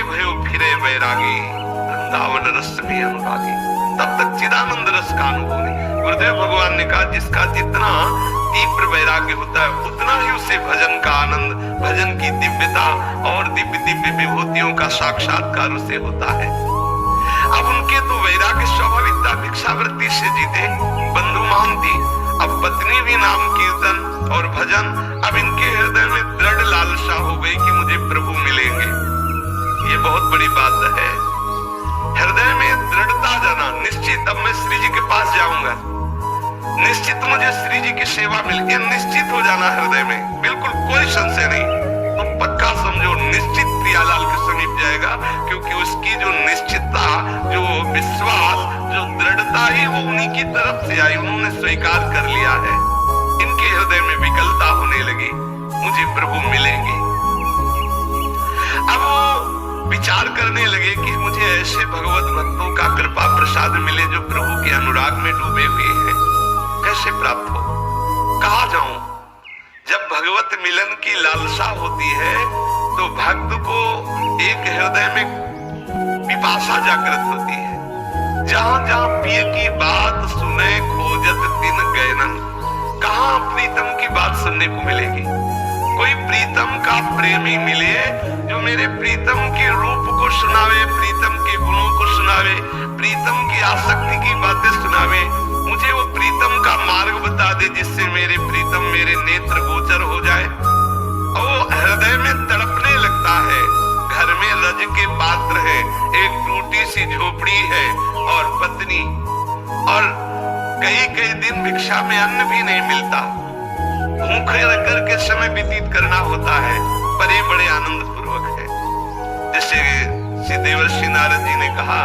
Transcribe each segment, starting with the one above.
भले भयो फिरे वैरागी, वृंदावन रस में अनुरागी। तब तक चिदानंद रस का अनुभव नहीं। गुरुदेव भगवान ने कहा जिसका जितना तीव्र वैराग्य होता है उतना ही उसे भजन का आनंद, भजन की दिव्यता और दिव्य दिव्य विभूतियों का साक्षात्कार उसे होता है। अब उनके तो वैराग्य स्वाभाविक था, भिक्षावृत्ति से जीते बंधु महांती। अब पत्नी भी नाम कीर्तन और भजन। अब इनके हृदय में दृढ़ लालसा हो गई कि मुझे प्रभु मिलेंगे। ये बहुत बड़ी बात है, हृदय में दृढ़ता जाना। निश्चित अब मैं श्री जी के पास जाऊंगा, निश्चित मुझे श्री जी की सेवा मिलेगी, निश्चित हो जाना हृदय में, बिल्कुल कोई संशय नहीं। तो पक्का समझो निश्चित प्रियालाल के समीप जाएगा, क्योंकि उसकी जो निश्चितता, जो विश्वास, जो दृढ़ता ही वो उन्हीं की तरफ से आई, उन्होंने स्वीकार कर लिया है। इनके हृदय में विकलता होने लगी, मुझे प्रभु मिलेंगे। अब वो विचार करने लगे कि मुझे ऐसे भगवत भक्तों का कृपा प्रसाद मिले जो प्रभु के अनुराग में डूबे हुए हैं, कैसे प्राप्त हो, कहाँ जाऊं? जब भगवत मिलन की लालसा होती है तो भक्त को एक हृदय में पिपासा जागृत होती है। जहां जहां पिय की बात सुने खोजत दिन गैनन, कहां प्रीतम की बात सुनने को मिलेगी? कोई प्रीतम का प्रेमी मिले जो मेरे प्रीतम के रूप को सुनावे, प्रीतम के गुणों को सुनावे, प्रीतम की आसक्ति की बातें सुनावे। मुझे वो प्रीतम का मार्ग बता दे जिससे मेरे प्रीतम मेरे नेत्र गोचर हो जाए। और वो हृदय में तड़पने लगता है। घर में रज के पात्र है, एक टूटी सी झोपड़ी है और पत्नी, और कई कई दिन भिक्षा में अन्न भी नहीं मिलता। भूखे रह करके समय व्यतीत करना होता है, पर ये बड़े आनंद पूर्वक है। जैसे श्री देवर्षि नारद जी ने कहा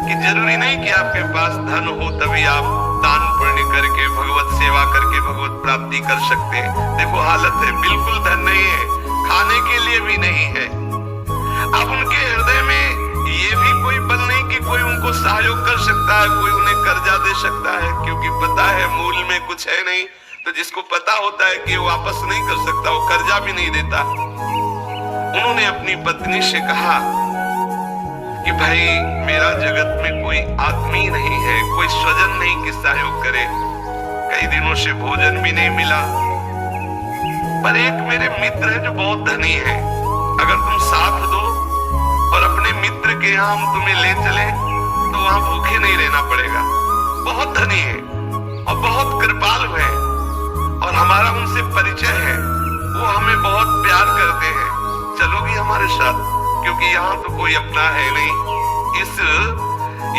कि जरूरी नहीं कि आपके पास धन हो तभी आप दान पुण्य करके भगवत सेवा करके भगवत प्राप्ति कर सकते हैं। देखो हालत है, बिल्कुल धन नहीं है, खाने के लिए भी नहीं है। अब उनके हृदय में ये भी कोई बल नहीं कि कोई उनको सहयोग कर सकता है, कोई उन्हें कर्जा दे सकता है, क्योंकि पता है मूल में कुछ है नहीं। तो जिसको पता होता है कि वो वापस नहीं कर सकता, वो कर्जा भी नहीं देता। उन्होंने अपनी पत्नी से कहा कि भाई मेरा जगत में कोई आदमी नहीं है, कोई स्वजन नहीं कि सहयोग करे, कई दिनों से भोजन भी नहीं मिला, पर एक मेरे मित्र है जो बहुत धनी है, अगर तुम साथ दो और अपने मित्र के यहाँ हम तुम्हें ले चले तो वहां भूखे नहीं रहना पड़ेगा। बहुत धनी है और बहुत कृपालु है और हमारा उनसे परिचय है, वो हमें बहुत प्यार करते हैं, चलोगी हमारे साथ? क्योंकि यहाँ तो कोई अपना है नहीं, इस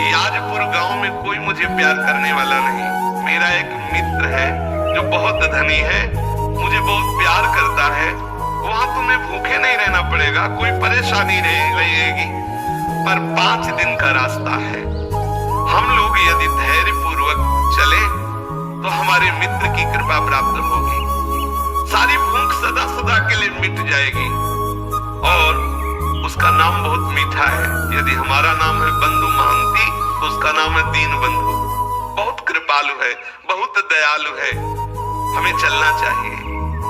याजपुर गांव में कोई मुझे प्यार करने वाला नहीं। मेरा एक मित्र है जो बहुत धनी है, मुझे बहुत प्यार करता है, वहां तुम्हें भूखे नहीं रहना पड़ेगा, कोई परेशानी नहीं रहेगी, पर 5 दिन का रास्ता है। हम लोग यदि धैर्य पूर्वक चले तो हमारे मित्र की कृपा प्राप्त होगी, सारी भूख सदा सदा के लिए मिट जाएगी और उसका नाम बहुत मीठा है। यदि हमारा नाम है बंधु महांती तो उसका नाम है दीन बंधु। बहुत कृपालु है, बहुत दयालु है, हमें चलना चाहिए।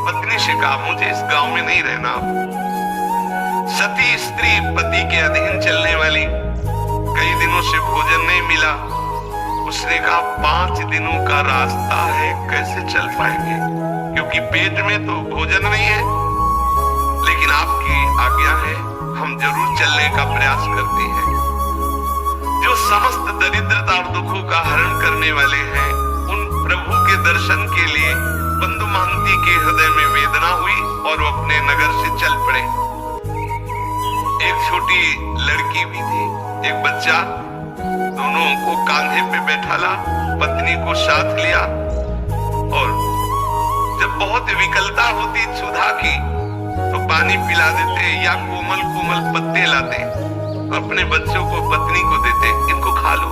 पत्नी से कहा मुझे इस गांव में नहीं रहना। सती स्त्री पति के अधीन चलने वाली, कई दिनों से भोजन नहीं मिला। उसने कहा 5 दिनों का रास्ता है, कैसे चल पाएंगे, क्योंकि पेट में तो भोजन नहीं है, लेकिन आपकी आज्ञा है, हम जरूर चलने का प्रयास करते हैं। जो समस्त दरिद्रता और दुखों का हरण करने वाले हैं, उन प्रभु के दर्शन के लिए बंधु महांती के हृदय में वेदना हुई और वो अपने नगर से चल पड़े। एक छोटी लड़की भी थी, एक बच्चा, दोनों को कांधे पे बैठाला, पत्नी को साथ लिया और जब बहुत विकलता होती क्षुधा की तो पानी पिला देते या कोमल कोमल पत्ते लाते, अपने बच्चों को पत्नी को देते, इनको खा लो,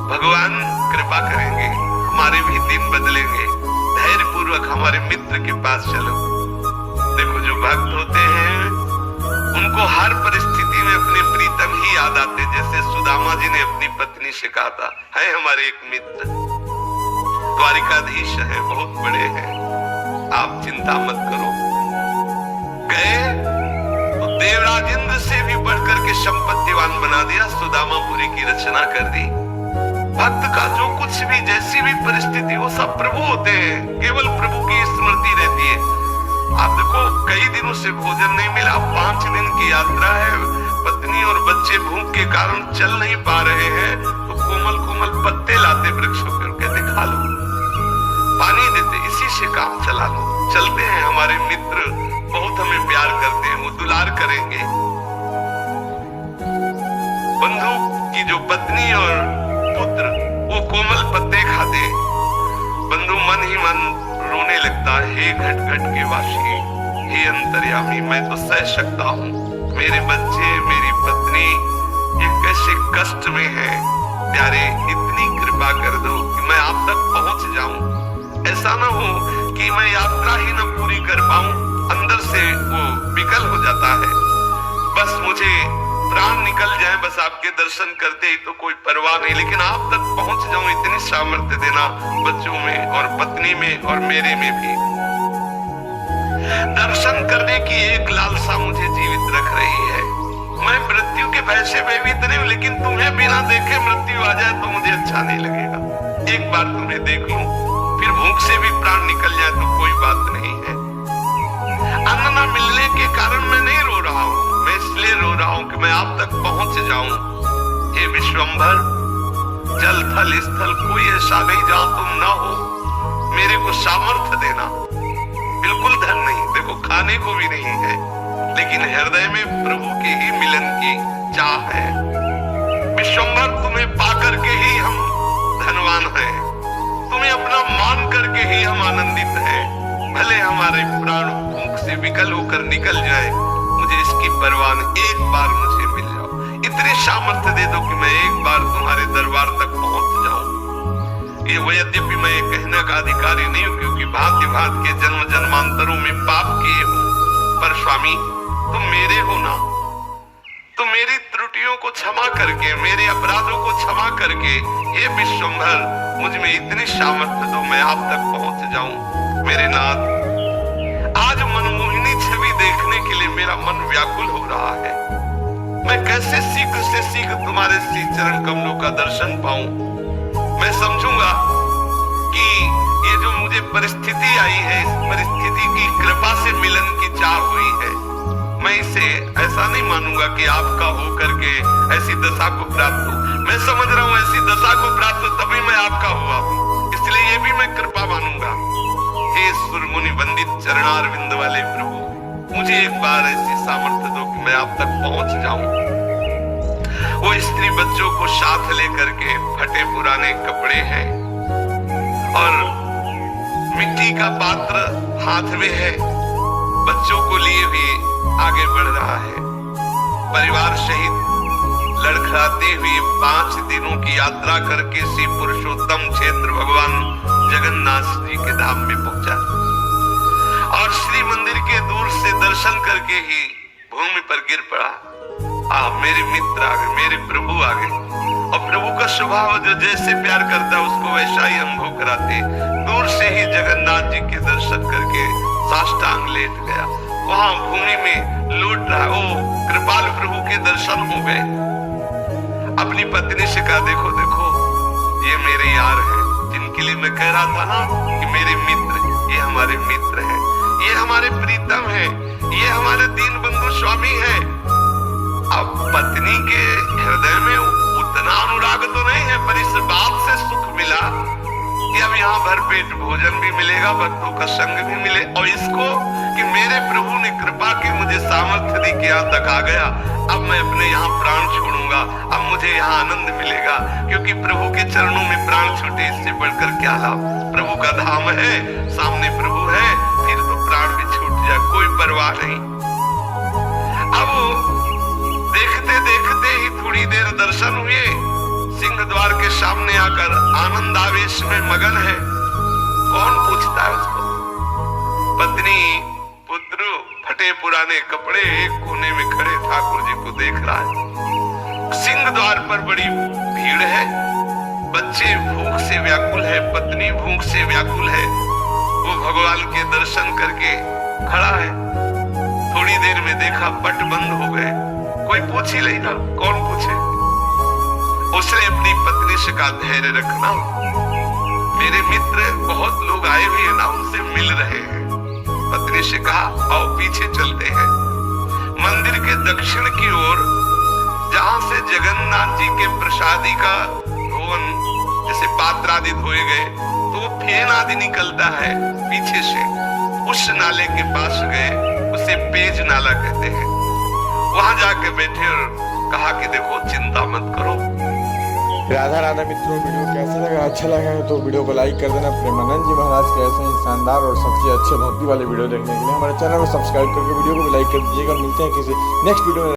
भगवान कृपा करेंगे, हमारे भी दिन बदलेंगे, धैर्य पूर्वक हमारे मित्र के पास चलो। देखो जो भक्त होते हैं उनको हर परिस्थिति में अपने प्रीतम ही याद आते। जैसे सुदामा जी ने अपनी पत्नी से कहा था, है हमारे एक मित्र द्वारिकाधीश है, बहुत बड़े हैं, आप चिंता मत करो। गए तो देवराज राजेंद्र से भी बढ़कर के संपत्तिवान बना दिया, सुदामापुरी की रचना कर दी। भक्त का जो कुछ भी, जैसी भी परिस्थिति, वो सब प्रभु होते हैं, केवल प्रभु की स्मृति रहती है। आप देखो, कई दिनों से भोजन नहीं मिला, 5 दिन की यात्रा है, पत्नी और बच्चे भूख के कारण चल नहीं पा रहे हैं, तो कोमल कोमल पत्ते लाते वृक्षों पर, कहते खा लो, पानी देते, इसी से काम चला लो। चलते हैं, हमारे मित्र बहुत हमें प्यार करते हैं, वो दुलार करेंगे। बंधु की जो पत्नी और पुत्र, वो कोमल पत्ते खाते, बंधु मन ही मन रोने लगता है, हे घट घट के वासी, हे अंतर्यामी, मैं तो सह सकता हूँ, मेरे बच्चे, मेरी पत्नी ये कैसे कष्ट में है, प्यारे इतनी कृपा कर दो कि मैं आप तक पहुंच जाऊं। ऐसा ना हो कि मैं यात्रा ही न पूरी कर पाऊं, अंदर से वो विकल हो जाता है, बस मुझे प्राण निकल जाए, बस आपके दर्शन करते ही तो कोई परवाह नहीं, लेकिन आप तक पहुंच जाऊं, इतनी सामर्थ्य देना बच्चों में और पत्नी में और मेरे में भी। दर्शन करने की एक लालसा मुझे जीवित रख रही है। मैं मृत्यु के भय से भयभीत नहीं हूं, लेकिन तुम्हें बिना देखे मृत्यु आ जाए तो मुझे अच्छा नहीं लगेगा। एक बार तुम्हें देख लूं, फिर भूख से भी प्राण निकल जाए तो कोई बात नहीं है। अन्न न मिलने के कारण मैं नहीं रो रहा हूं, मैं इसलिए रो रहा हूं कि मैं आप तक पहुंच जाऊं। हे विश्वंभर, जल थल स्थल कोई ऐसा नहीं जहां तुम न हो, मेरे को सामर्थ्य देना। बिल्कुल धन नहीं, देखो खाने को भी नहीं है, लेकिन हृदय में प्रभु के ही मिलन की चाह है। विश्वंभर, तुम्हें पाकर के ही हम धनवान हैं, तुम्हें अपना मान करके ही हम आनंदित हैं। भले हमारे प्राण भूख से विकल होकर निकल जाए, मुझे इसकी परवाह नहीं, एक बार मुझे मिल जाओ, इतनी सामर्थ्य दे दो कि मैं एक बार तुम्हारे दरबार तक पहुंच जाऊं। ये यद्यपि मैं कहने का अधिकारी नहीं हूं, क्योंकि भांति भांति के जन्म जन्मांतरों में पाप किए हो, पर स्वामी तुम मेरे हो ना, तुम मेरी त्रुटियों को क्षमा करके, मेरे अपराधों को क्षमा करके, हे विश्वंभर, मुझ में इतनी सामर्थ्य दो, मैं आप तक पहुंच जाऊं। मेरे नाथ, आज मनमोहिनी छवि देखने के लिए मेरा मन व्याकुल हो रहा है। मैं कैसे शीघ्र से शीघ्र तुम्हारे श्री चरण कमलों का दर्शन पाऊं। मैं समझूंगा कि ये जो मुझे परिस्थिति आई है, इस परिस्थिति की कृपा से मिलन की चाह हुई है। मैं इसे ऐसा नहीं मानूंगा कि आपका हो करके ऐसी दशा को प्राप्त हो। मैं समझ रहा हूं ऐसी दशा को प्राप्त हो तभी मैं आपका हुआ हूं, इसलिए ये भी मैं कृपा मानूंगा। हे सुरमुनि वंदित चरणारविंद वाले प्रभु, मुझे एक बार ऐसी सामर्थ्य दो कि मैं आप तक पहुंच जाऊं। वो स्त्री बच्चों को साथ लेकर के, फटे पुराने कपड़े हैं और मिट्टी का पात्र हाथ में है, बच्चों को लिए हुए आगे बढ़ रहा है। परिवार सहित लड़खड़ाते हुए 5 दिनों की यात्रा करके श्री पुरुषोत्तम क्षेत्र भगवान जगन्नाथ जी के धाम में पहुंचा और श्री मंदिर के दूर से दर्शन करके ही भूमि पर गिर पड़ा। मेरे मित्र आ गए, मेरे प्रभु आ गए, और प्रभु का स्वभाव जो जैसे प्यार करता है उसको वैसा ही अनुभव कराते। दूर से ही जगन्नाथ जी के दर्शन करके साष्टांग लेट गया, वहां भूमि में लौट रहा। ओ कृपाल प्रभु के दर्शन हो गए। अपनी पत्नी से कहा, देखो देखो ये मेरे यार हैं, जिनके लिए मैं कह रहा था ना कि मेरे मित्र, ये हमारे मित्र हैं, ये हमारे प्रीतम हैं, ये हमारे दीन बंधु स्वामी हैं। अब पत्नी के हृदय में उतना अनुराग तो नहीं है, पर इस बात से सुख मिला कि अब यहाँ भर पेट भोजन भी मिलेगा, भक्तों का संग भी मिले, और इसको कि मेरे प्रभु ने कृपा की, मुझे सामर्थ्य दी कि यहाँ तक आ गया। अब मैं अपने यहाँ प्राण छोड़ूंगा, अब मुझे यहाँ आनंद मिलेगा, क्योंकि प्रभु के चरणों में प्राण छूटे इससे बढ़कर क्या लाभ। प्रभु का धाम है, सामने प्रभु है, फिर तो प्राण भी छूट जाए कोई परवाह नहीं। अब देखते देखते ही थोड़ी देर दर्शन हुए, सिंह द्वार के सामने आकर आनंद आवेश में मगन है। कौन पूछता है उसको? पत्नी पुत्र फटे पुराने कपड़े एक कोने में खड़े ठाकुर जी को देख रहा है। सिंह द्वार पर बड़ी भीड़ है, बच्चे भूख से व्याकुल है, पत्नी भूख से व्याकुल है। वो भगवान के दर्शन करके खड़ा है। थोड़ी देर में देखा पट बंद हो गए। कोई पूछ ही नहीं ना, कौन पूछे। उसने अपनी पत्नी से कहा धैर्य रखना, मेरे मित्र बहुत लोग आए हुए हैं ना, उनसे मिल रहे हैं। पत्नी से कहा आओ पीछे चलते हैं। मंदिर के दक्षिण की ओर जहां से जगन्नाथ जी के प्रसादी का धोवन जैसे पात्र आदि धोए गए तो वो फेन आदि निकलता है पीछे से, उस नाले के पास गए, उसे पेज नाला कहते हैं। वहां जाके बैठे और कहा कि देखो चिंता मत करो। राधा राधा मित्रों, वीडियो कैसा लगा? अच्छा लगा है तो वीडियो को लाइक कर देना। प्रेमानंद जी महाराज के ऐसे ही शानदार और सबसे अच्छे भक्ति वाले वीडियो देखने के लिए हमारे चैनल को सब्सक्राइब करके वीडियो को भी लाइक कर दीजिएगा। मिलते हैं किसी नेक्स्ट वीडियो में।